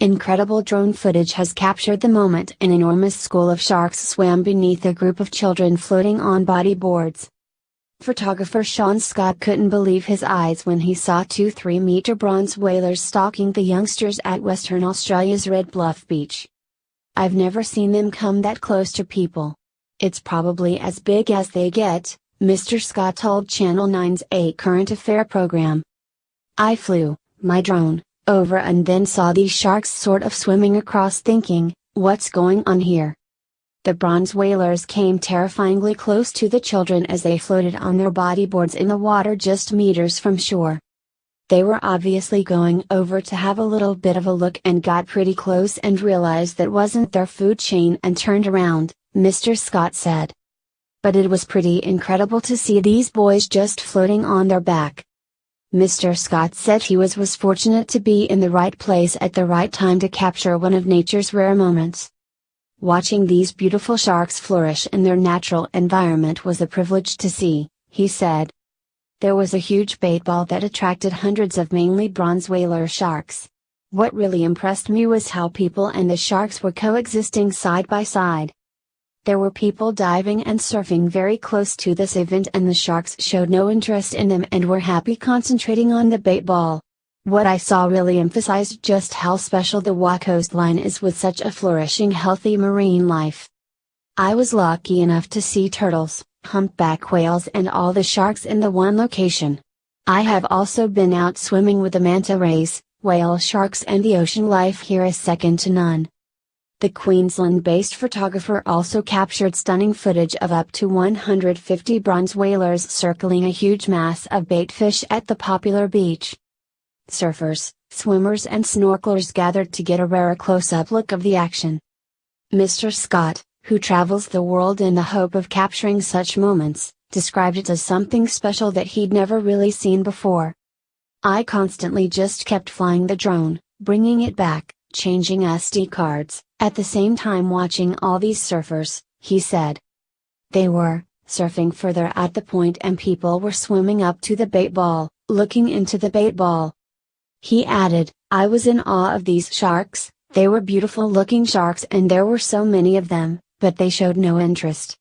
Incredible drone footage has captured the moment an enormous school of sharks swam beneath a group of children floating on bodyboards. Photographer Sean Scott couldn't believe his eyes when he saw two 3-meter bronze whalers stalking the youngsters at Western Australia's Red Bluff Beach. "I've never seen them come that close to people. It's probably as big as they get," Mr. Scott told Channel 9's A Current Affair program. "I flew my drone over and then saw these sharks sort of swimming across thinking, what's going on here?" The bronze whalers came terrifyingly close to the children as they floated on their bodyboards in the water just meters from shore. "They were obviously going over to have a little bit of a look and got pretty close and realized that wasn't their food chain and turned around," Mr. Scott said. "But it was pretty incredible to see these boys just floating on their back." Mr. Scott said he was fortunate to be in the right place at the right time to capture one of nature's rare moments. "Watching these beautiful sharks flourish in their natural environment was a privilege to see," he said. "There was a huge bait ball that attracted hundreds of mainly bronze whaler sharks. What really impressed me was how people and the sharks were coexisting side by side. There were people diving and surfing very close to this event and the sharks showed no interest in them and were happy concentrating on the bait ball. What I saw really emphasized just how special the Wa coastline is with such a flourishing healthy marine life. I was lucky enough to see turtles, humpback whales and all the sharks in the one location. I have also been out swimming with the manta rays, whale sharks and the ocean life here is second to none." The Queensland-based photographer also captured stunning footage of up to 150 bronze whalers circling a huge mass of bait fish at the popular beach. Surfers, swimmers and snorkelers gathered to get a rare close-up look of the action. Mr. Scott, who travels the world in the hope of capturing such moments, described it as something special that he'd never really seen before. "I constantly just kept flying the drone, bringing it back, changing SD cards, at the same time watching all these surfers," he said. "They were surfing further at the point and people were swimming up to the bait ball, looking into the bait ball." He added, "I was in awe of these sharks, they were beautiful looking sharks and there were so many of them, but they showed no interest."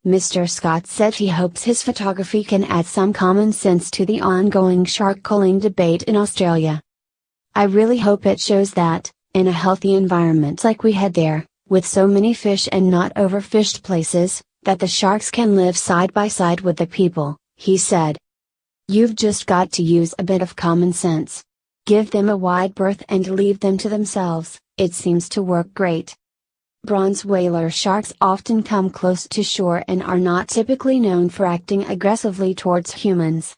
Mr. Scott said he hopes his photography can add some common sense to the ongoing shark culling debate in Australia. "I really hope it shows that, in a healthy environment like we had there, with so many fish and not overfished places, that the sharks can live side by side with the people," he said. "You've just got to use a bit of common sense. Give them a wide berth and leave them to themselves, it seems to work great." Bronze whaler sharks often come close to shore and are not typically known for acting aggressively towards humans.